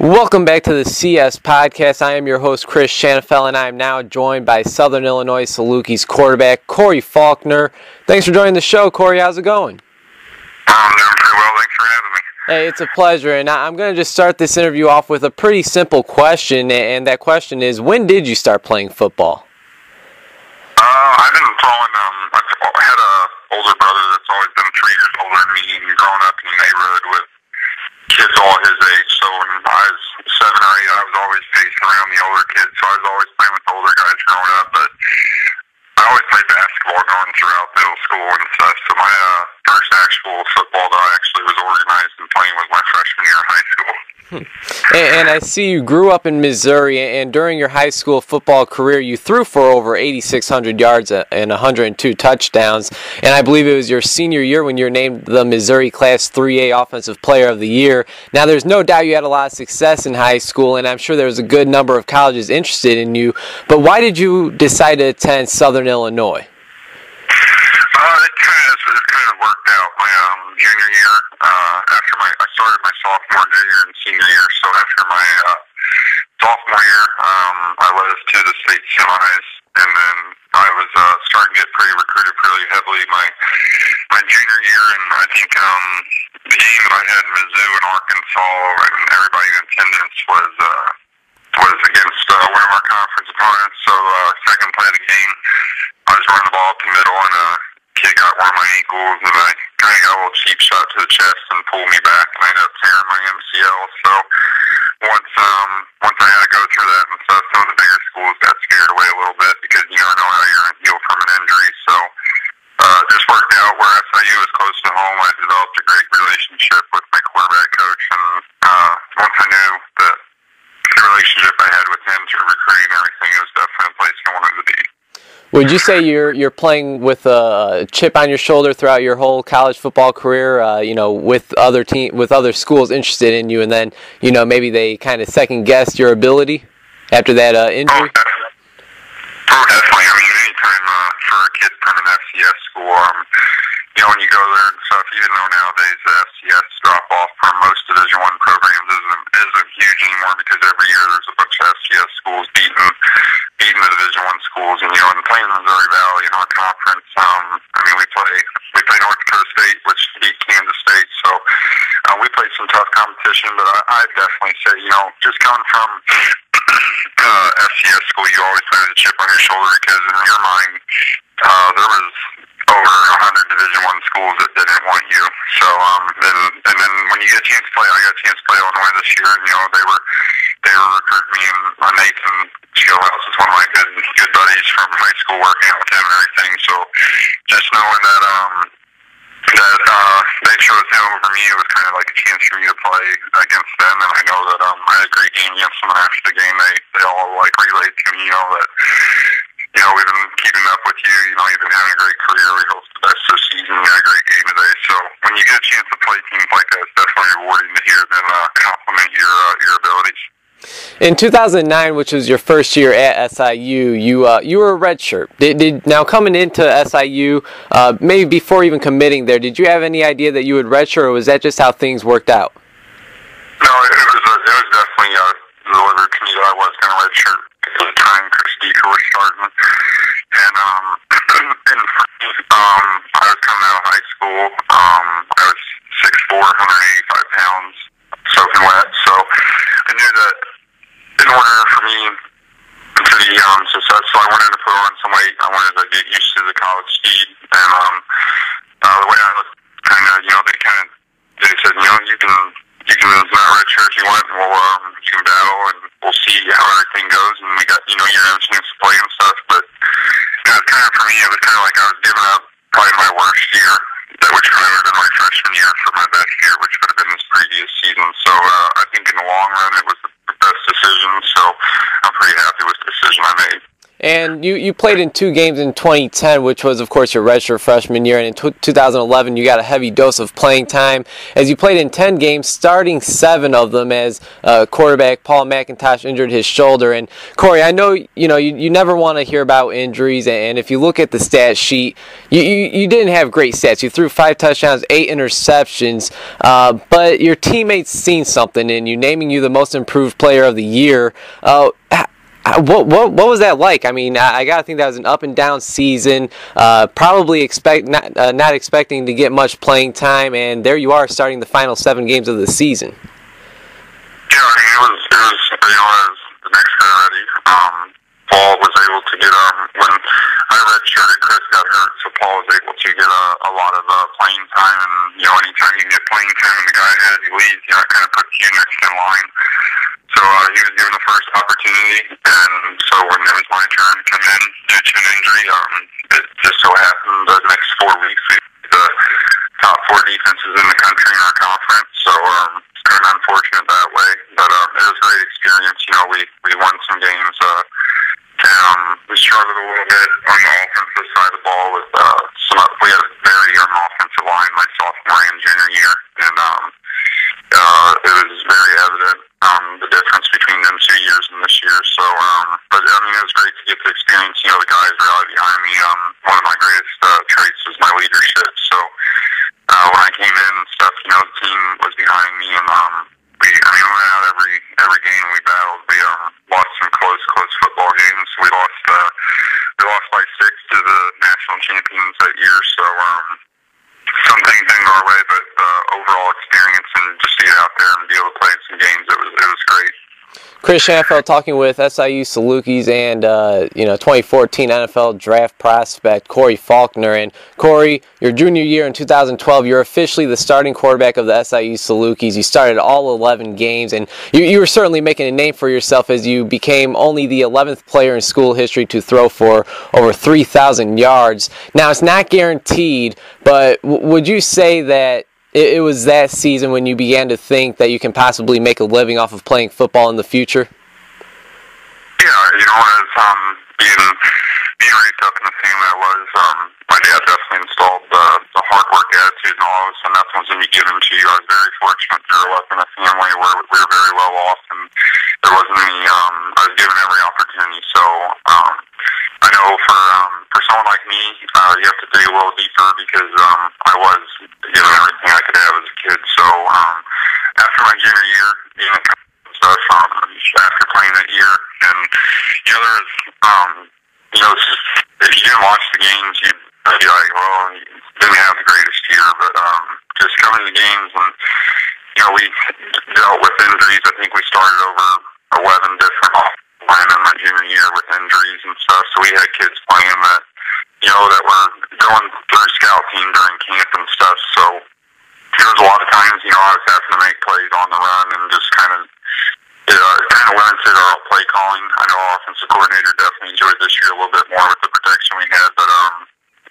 Welcome back to the CS Podcast. I am your host, Chris Shanafel, and I am now joined by Southern Illinois Salukis quarterback, Kory Faulkner. Thanks for joining the show, Kory. How's it going? I'm doing pretty well. Thanks for having me. Hey, it's a pleasure, and I'm going to just start this interview off with a pretty simple question, and that question is, when did you start playing football? I've been throwing, I had an older brother that's always been 3 years older than me, and growing up in the neighborhood with kids all his age, so when I was 7 or 8, I was always pacing around the older kids, so I was always playing with the older guys growing up, but I always played basketball going throughout middle school and stuff, so my first actual football that I actually was organized and playing was my freshman year in high school. And I see you grew up in Missouri, and during your high school football career, you threw for over 8,600 yards and 102 touchdowns. And I believe it was your senior year when you were named the Missouri Class 3A Offensive Player of the Year. Now, there's no doubt you had a lot of success in high school, and I'm sure there was a good number of colleges interested in you. But why did you decide to attend Southern Illinois? It kind of worked out. My junior year, after I started my sophomore year and senior year, so after my sophomore year, I led us to the state semis, and then I was starting to get recruited pretty heavily my junior year, and I think the game that I had in Mizzou and Arkansas, and everybody in attendance was against one of our conference opponents, so second play of the game, I was running the ball up the middle, and kid got one of my ankles, and I kind of got a little cheap shot to the chest and pulled me back, and I ended up tearing my MCL. So once I had to go through that and stuff, some of the bigger schools got scared away a little bit because you never know how you're going to heal from an injury. So it just worked out where SIU was close to home. I developed a great relationship with my quarterback coach, and once I knew that the relationship I had with him through recruiting and everything, it was definitely a place I wanted to be. Would you say you're playing with a chip on your shoulder throughout your whole college football career? With other schools interested in you, and then maybe they kind of second guessed your ability after that injury. Oh, definitely. I mean, anytime for a kid from an FCS school, when you go there and stuff, even though nowadays the FCS drop off from most Division I programs isn't huge anymore because every year there's a bunch of FCS schools beating the Division I schools, and and playing in Missouri Valley in our conference, we play North Dakota State, which beat Kansas State, so we played some tough competition, but I'd definitely say, just coming from FCS school, you always play with a chip on your shoulder because in your mind, there was over 100 Division I schools that didn't want you. So and then when you get a chance to play, I got a chance to play Illinois this year, and they were recruiting me, and Nathan Shieldhouse is one of my good buddies from high school, working out with him and everything. So just knowing that they chose him over me, it was kind of like a chance for me to play against them, and I know that I had a great game against them. After the game, they all relayed to me, that we've been keeping up with you. You've been having a great career. We hope the best this season. You had a great game today. So when you get a chance to play teams like that, it's definitely rewarding to hear them compliment your abilities. In 2009, which was your first year at SIU, you were a redshirt. Now coming into SIU, maybe before even committing there, did you have any idea that you would redshirt, or was that just how things worked out? No, it was definitely delivered to me that I was going to redshirt. At the time, Chris Deaker was starting, and I was coming out of high school. I was 6'4", 185 pounds, soaking wet. So I knew that in order for me to be successful, I wanted to put on some weight. I wanted to get used to the college speed, and the way I was they said, you can not redshirt if you want, and you can battle, and we'll see how everything goes, and we got, you're going to have a chance to play and stuff, but it was kind of, for me, it was kind of like I was giving up probably my worst year, which would have been my freshman year for my best year, which would have been this previous season, so I think in the long run, it was the best decision, so I'm pretty happy with the decision I made. And you played in 2 games in 2010, which was, of course, your redshirt freshman year. And in 2011, you got a heavy dose of playing time as you played in 10 games, starting 7 of them as quarterback Paul McIntosh injured his shoulder. And, Kory, I know you never want to hear about injuries. And if you look at the stat sheet, you didn't have great stats. You threw 5 touchdowns, 8 interceptions. But your teammates seen something in you, naming you the most improved player of the year. What was that like? I mean, I gotta think that was an up and down season. Probably not expecting to get much playing time, and there you are starting the final 7 games of the season. Yeah, I mean, it was as the next guy ready. Paul was able to get when I redshirted, Chris got hurt, so Paul was able to get a lot of playing time. And anytime you get playing time, and the guy ahead of you leaves, it kind of puts you next in line. So he was given the first opportunity, and so when it was my turn to come in due to an injury, it just so happened the next 4 weeks we had the top 4 defenses in the country in our conference. So it's kind of unfortunate that way, but it was a great experience. We won some games. We struggled a little bit on the offensive side of the ball with we had a very young offensive line my sophomore and junior year, and it was very evident the difference between them 2 years and this year. So, but I mean, it was great to get the experience. The guys rallied behind me. One of my greatest traits was my leadership. So when I came in and stuff, the team was behind me, and we went out every game we battled. We lost some close football games. We lost by 6 to the national champions that year. So some things didn't go our way, but overall experience and just to get out there and be able to play in some games, it was great. Chris Shanfeld talking with SIU Salukis and 2014 NFL draft prospect Kory Faulkner. And Kory, your junior year in 2012, you're officially the starting quarterback of the SIU Salukis. You started all 11 games, and you were certainly making a name for yourself as you became only the 11th player in school history to throw for over 3,000 yards. Now, it's not guaranteed, but would you say that it was that season when you began to think that you can possibly make a living off of playing football in the future? Yeah, as being raised up in the family I was, my dad definitely installed the hard work attitude and all of us, and that's when you give them to you. I was very fortunate to grow up in a family where we were very well off, and there wasn't any, I was given every opportunity. So I know for someone like me, you have to dig a little deeper because I was given everything I could have as a kid. So after my junior year, stuff, after playing that year, and there was, it's just, if you didn't watch the games, you'd be like, well, you didn't have the greatest year, but just coming to the games and we dealt with injuries. I think we started over 11 different linemen in my junior year with injuries and stuff. So we had kids playing that that were going through scout team during camp and stuff. So there was a lot of times I was having to make plays on the run and just kind of limited our play calling. I know our offensive coordinator definitely enjoyed this year a little bit more with the protection we had, but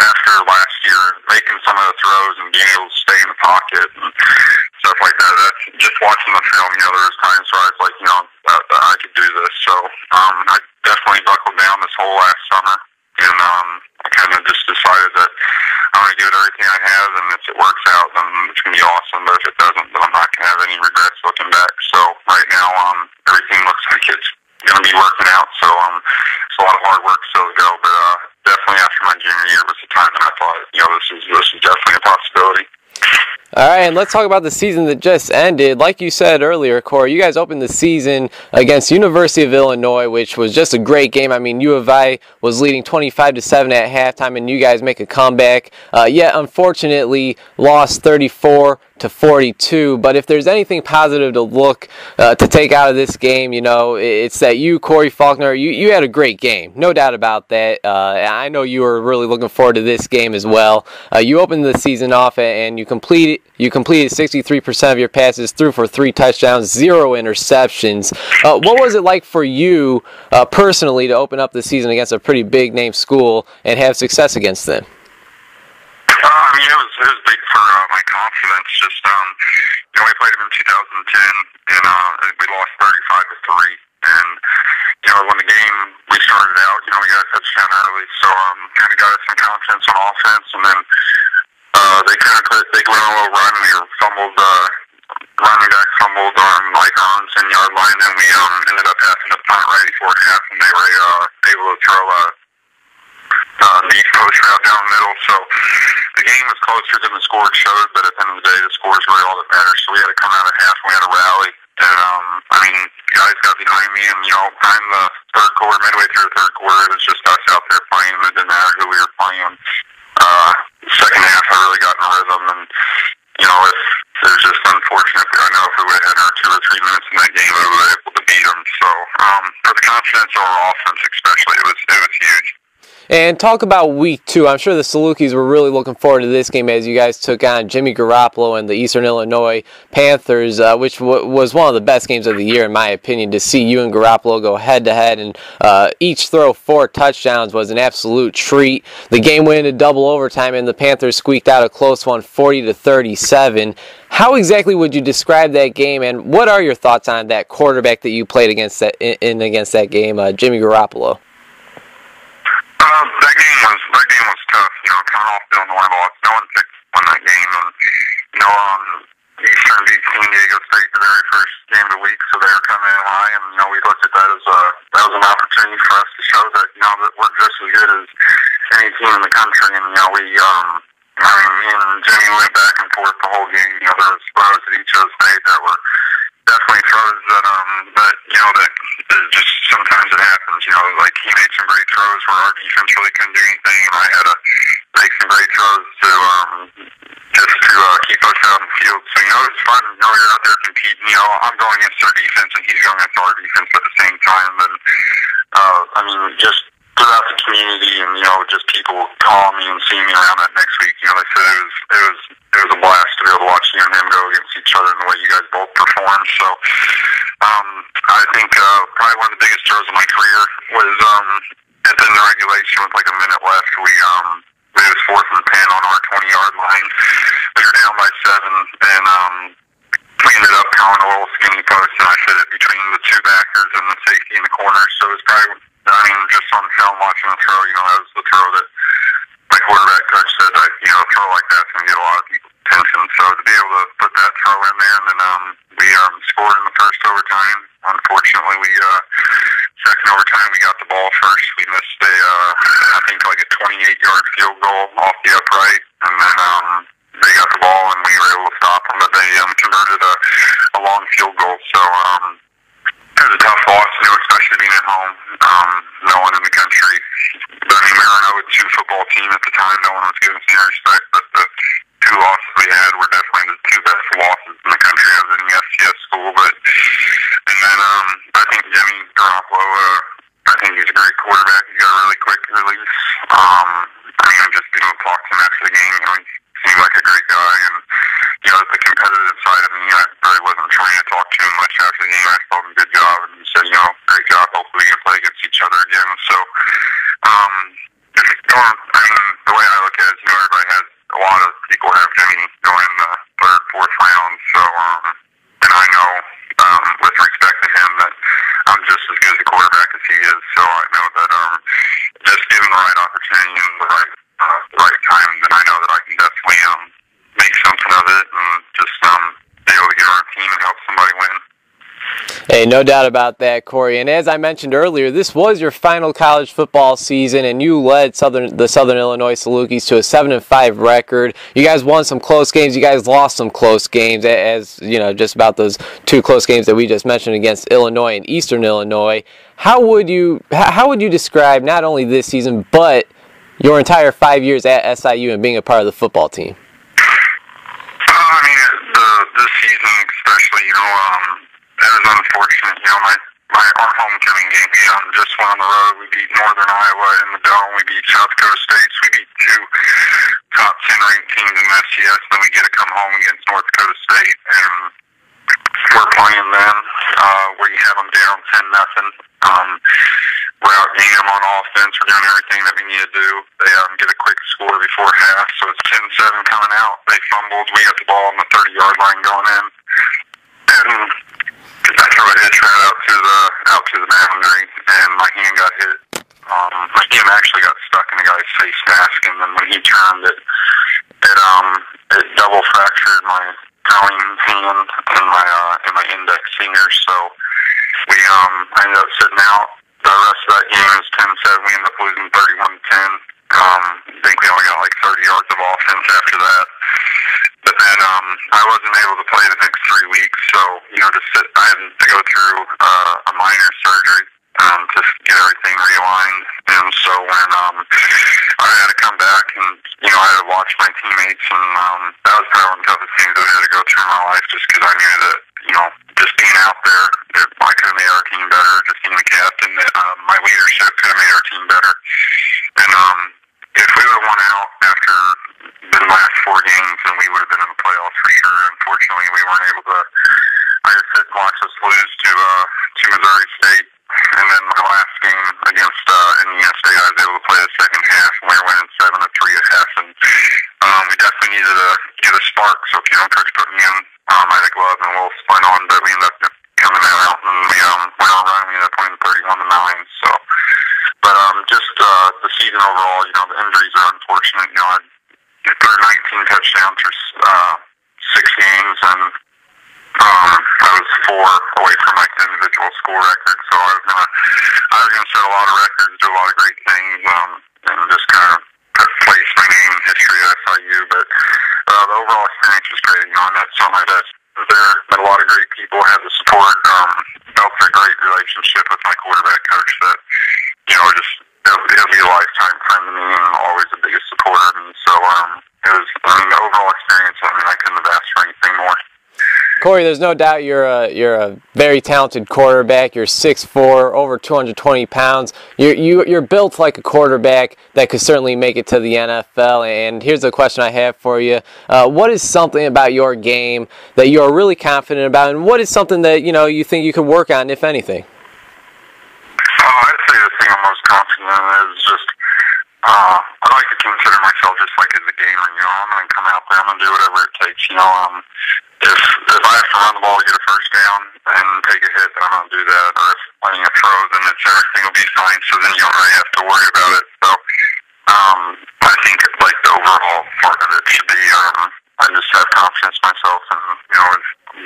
after last year, making some of the throws and being able to stay in the pocket and stuff like that, that's just watching the film, there was times where I was like, I could do this. So I definitely buckled down this whole last summer, and I kind of just decided that I'm going to give it everything I have, and if it works out, then it's going to be awesome, but if it doesn't, then I'm not going to have any regrets looking back. So right now, everything looks like it's going to be working out, so it's a lot of hard work still to go, but definitely after my junior year was the time that I thought, this is definitely a possibility. All right, and let's talk about the season that just ended. Like you said earlier, Kory, you guys opened the season against University of Illinois, which was just a great game. I mean, U of I was leading 25-7 at halftime, and you guys make a comeback. Yet, unfortunately, lost 34-42. But if there's anything positive to look to take out of this game, it's that you, Kory Faulkner, you had a great game, no doubt about that. I know you were really looking forward to this game as well. You opened the season off and you completed 63% of your passes, threw for 3 touchdowns, 0 interceptions. What was it like for you personally to open up the season against a pretty big name school and have success against them? It was big for my confidence. Just we played them in 2010, and we lost 35-3. And when the game we started out, we got some confidence on offense, and then they went on a little run. We fumbled, running back fumbled on like our own 10-yard line, and we ended up having to punt right before half, and they were able to throw a deep post route down the middle. So the game was closer than the score showed, but at the end of the day, the score is really all that matters. So we had to come out of half, we had to rally, and I mean, guys got behind me, and behind the third quarter, midway through the third quarter, it was just us out there playing. It didn't matter who we were playing. Second half, I really got in a rhythm, and it was just unfortunate. I know if we would have had our 2 or 3 minutes in that game, we would have been able to beat them. So for the confidence of our offense, especially, it was huge. And talk about week 2. I'm sure the Salukis were really looking forward to this game as you guys took on Jimmy Garoppolo and the Eastern Illinois Panthers, which was one of the best games of the year, in my opinion. To see you and Garoppolo go head-to-head and each throw 4 touchdowns was an absolute treat. The game went into double overtime, and the Panthers squeaked out a close one, 40-37. How exactly would you describe that game, and what are your thoughts on that quarterback that you played against that game, Jimmy Garoppolo? That game was tough. Coming off the Illinois loss, no one picked won that game, and Eastern beat San Diego State the very first game of the week, so they were coming in high, and we looked at that as an opportunity for us to show that that we're just as good as any team in the country, and me and Jimmy went back and forth the whole game. There was throws that each of us made that were definitely throws that just sometimes it happens. Like he made some great throws where our defense really couldn't do anything, and I had to make some great throws to keep us out in the field. So it's fun. You're out there competing. I'm going against their defense, and he's going against our defense at the same time. And just throughout the community, and just people calling me and seeing me around that next week. They said it was a blast to be able to watch you and him go against each other and the way you guys both performed. So I think probably one of the biggest throws of my career was at the end of regulation with like a minute left. It was 4th and 10 on our 20-yard line. We were down by 7, and we ended up calling a little skinny post, and I fit it between the 2 backers and the safety in the corner. So it was probably, just on film watching the throw, that was the throw that my quarterback coach said that, a throw like that's going to get a lot of people's attention. So to be able to put that throw in there, and then we scored in the first overtime. Unfortunately, second overtime, we got the ball first. We missed I think like a 28-yard field goal off the upright, and then they got the ball, and we were able to stop them, but they converted a long field goal. So it was a tough loss, especially being at home. No one in the country. Maryland was a 2 football team at the time. No one was giving us any respect, but the 2 losses we had were definitely the 2 best losses in the country. I was in the FCS school, and then I think Jimmy Garoppolo, I think he's a great quarterback. He's got a really quick release. Just being able to talk to him after the game, he seemed like a great guy, and the competitive side of me, I really wasn't trying to talk to him much after the game. I told him good job, and he said, great job. Hopefully we can play against each other again. So, the way I look at it, everybody has a lot of people have Jimmy going in the 3rd, 4th round. So, and I know, with respect to him, that I'm just as good as a quarterback as he is. So I know that just given the right opportunity and the right time, then I know that I can definitely make something of it and just be able to get on a team and help somebody win. Hey, no doubt about that, Kory. And as I mentioned earlier, this was your final college football season, and you led the Southern Illinois Salukis to a 7-5 record. You guys won some close games. You guys lost some close games, as just about those 2 close games that we just mentioned against Illinois and Eastern Illinois. How would you describe not only this season but your entire 5 years at SIU and being a part of the football team? This season especially, it was unfortunate. Our homecoming game, we just went on the road. We beat Northern Iowa in the Dome. We beat South Dakota State. So we beat 2 top 10 ranked teams in FCS. Then we get to come home against North Dakota State, and we're playing them. We have them down 10-0. We're outgaining them on offense. We're doing everything that we need to do. They get a quick score before half, so it's 10-7 coming out. They fumbled. We got the ball on the 30-yard line going in, and I threw a hitch right out to the boundary, and my hand got hit. My hand actually got stuck in a guy's face mask, and then when he turned, it double fractured my throwing hand and my index finger. So I ended up sitting out. The rest of that game was 10-7. We ended up losing 31-10. I think we only got like 30 yards of offense after that. But then I wasn't able to play the next 3 weeks, so I had to go through a minor surgery to get everything realigned. And so when I had to come back, and I had to watch my teammates, and that was probably one of the toughest things that I had to go through in my life, just because I knew that just being out there, I could have made our team better. Just being the captain, my leadership could have made our team better. And if we would have won out after the last 4 games, then we would have been in the playoffs for sure. Unfortunately, we weren't able to. I just sit and watch us lose to Missouri State, and then my last game against Indiana State, I was able to play the second half, and we were winning 7-3 at half. And we definitely needed to get a spark. So coach put me in. I had a glove and a little splint on, but we ended up coming out, and we went on a run. We ended up winning 31-9. So, but just the season overall, the injuries are unfortunate. I threw 19 touchdowns for 6 games, and I was 4 away from my individual score record. So I was gonna set a lot of records, do a lot of great things, and just kind of place my name in history at SIU. But the overall experience was great. I met some of my best there. Met a lot of great people. Had the support. Built a great relationship with my quarterback coach. That it'll be a lifetime friend to me, and always the biggest supporter of me. So it was. The overall experience. I couldn't have asked for anything more. Kory, there's no doubt you're a very talented quarterback. You're 6'4", over 220 pounds. You're built like a quarterback that could certainly make it to the NFL. And here's a question I have for you: what is something about your game that you are really confident about, and what is something that you think you could work on, if anything? I'd say the thing I'm most confident in is just I like to consider myself just like as a gamer. I'm going to come out there. I'm going to do whatever it takes. If I have to run the ball to get a first down and take a hit, then I'm going to do that. Or if playing a throw, then everything will be fine. So then you don't really have to worry about it. So I think like the overall part of it should be I just have confidence in myself, and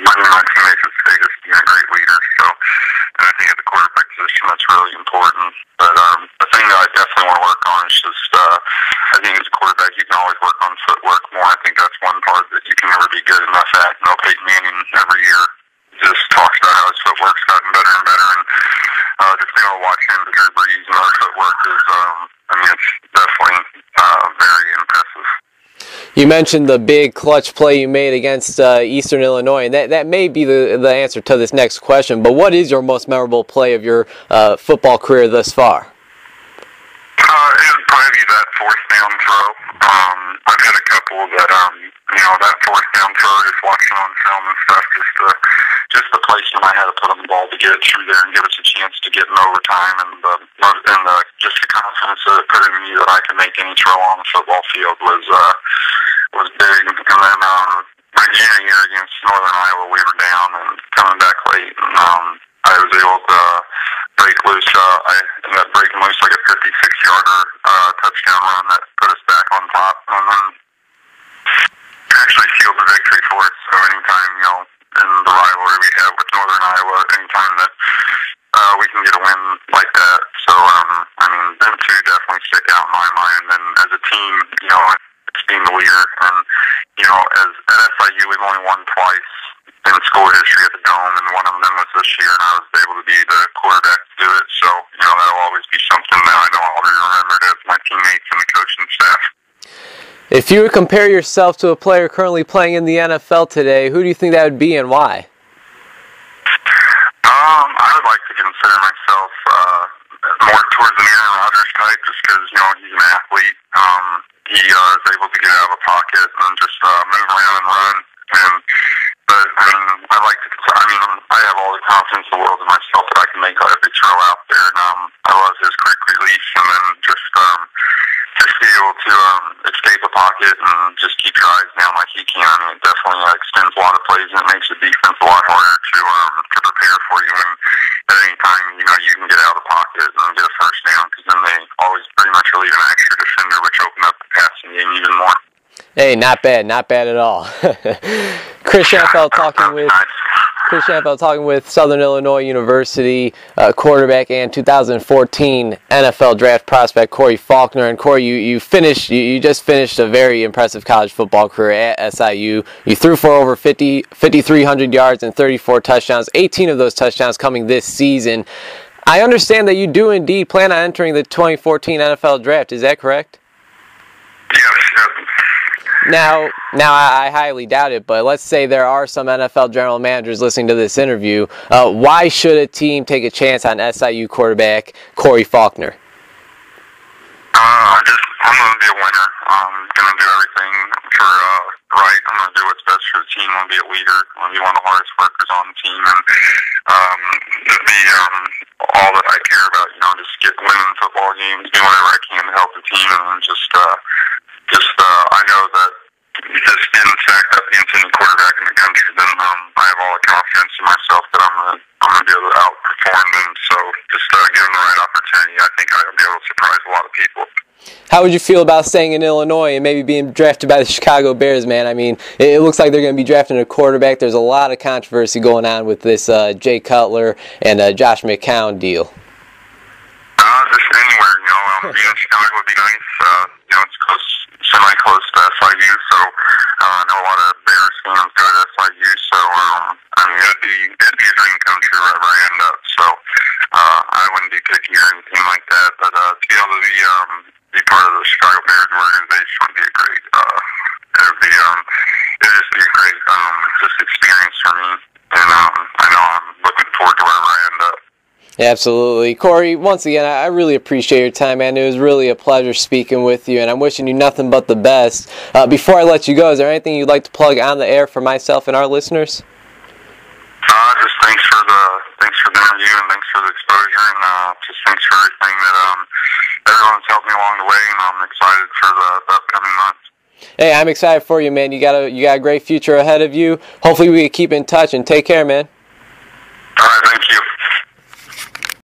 winning my teammates would say just being a great leader. So, and I think at the quarterback position that's really important. But the thing that I definitely want to work on is just I think as a quarterback you can always work on footwork more. I think that's one part that you can never be good enough at. Peyton Manning every year just talks about how his footwork's gotten better and better, and just being able to watch him, Drew Brees, and our footwork is it's definitely very impressive. You mentioned the big clutch play you made against Eastern Illinois, and that may be the answer to this next question, but what is your most memorable play of your football career thus far? It would probably be that 4th down throw. I've had a couple that, that 4th down throw, just watching on film and stuff, just the placement I had to put on the ball to get it through there and give us a chance to get in overtime, and just the confidence that it put in me that I could make any throw on the football field was big. And then my junior year against Northern Iowa, we were down and coming back late, and I was able to break loose. I ended up breaking loose like a 56-yarder touchdown run that put us back on top, and then actually sealed the victory for us. So anytime, in the rivalry we have with Northern Iowa, anytime that we can get a win like that. So, them two definitely stick out in my mind. And as a team, it's being the leader. And, at SIU, we've only won twice in school history at the Dome, and one of them was this year, and I was able to be the quarterback to do it. So, that'll always be something that I know I'll be remembered as my teammates and the coaching staff. If you would compare yourself to a player currently playing in the NFL today, who do you think that would be and why? I would like to consider myself more towards an Aaron Rodgers type, just because, he's an athlete. He is able to get out of the pocket and just move around and run. But I like to. I have all the confidence in the world in myself that I can make every throw out there. And I love his quick release, and then just be able to escape a pocket and just keep your eyes down like he can. It definitely extends a lot of plays, and it makes the defense a lot harder to prepare for you. And at any time, you can get out of the pocket and get a first down, because then they always pretty much leave an extra defender Hey, not bad at all. Chris Shanfeld talking with Southern Illinois University quarterback and 2014 NFL draft prospect Kory Faulkner. And Kory, you just finished a very impressive college football career at SIU. You threw for over 5,300 yards and 34 touchdowns, 18 of those touchdowns coming this season. I understand that you do indeed plan on entering the 2014 NFL draft. Is that correct? Yes. Now, I highly doubt it, but let's say there are some NFL general managers listening to this interview. Why should a team take a chance on SIU quarterback Kory Faulkner? I'm going to be a winner. I'm going to do everything for right. I'm going to do what's best for the team. I'm going to be a leader. I'm going to be one of the hardest workers on the team, and be all that I care about. Just get winning football games, do whatever I can to help the team, and I know that just getting sacked up against any quarterback in the country, then I have all the confidence in myself that I'm gonna be able to outperform them. So just given the right opportunity, I think I'll be able to surprise a lot of people. How would you feel about staying in Illinois and maybe being drafted by the Chicago Bears, man? I mean, it looks like they're going to be drafting a quarterback. There's a lot of controversy going on with this Jay Cutler and Josh McCown deal. Just anywhere, being in Chicago would be nice. It's close, semi-close to SIU, so I know a lot of Bears fans go to SIU, so it'd be a dream come true wherever I end up. So I wouldn't be picky or anything like that, but to be able to be part of the Chicago Bears organization would be a great. It'd just be a great experience for me, and I know I'm looking forward to wherever I end up. Absolutely. Kory, once again, I really appreciate your time, man. It was really a pleasure speaking with you, and I'm wishing you nothing but the best. Before I let you go, is there anything you'd like to plug on the air for myself and our listeners? Just thanks for the interview, and thanks for the exposure, and just thanks for everything that everyone's helped me along the way, and I'm excited for the upcoming months. Hey, I'm excited for you, man. You got a great future ahead of you. Hopefully we can keep in touch, and take care, man. All right, thank you.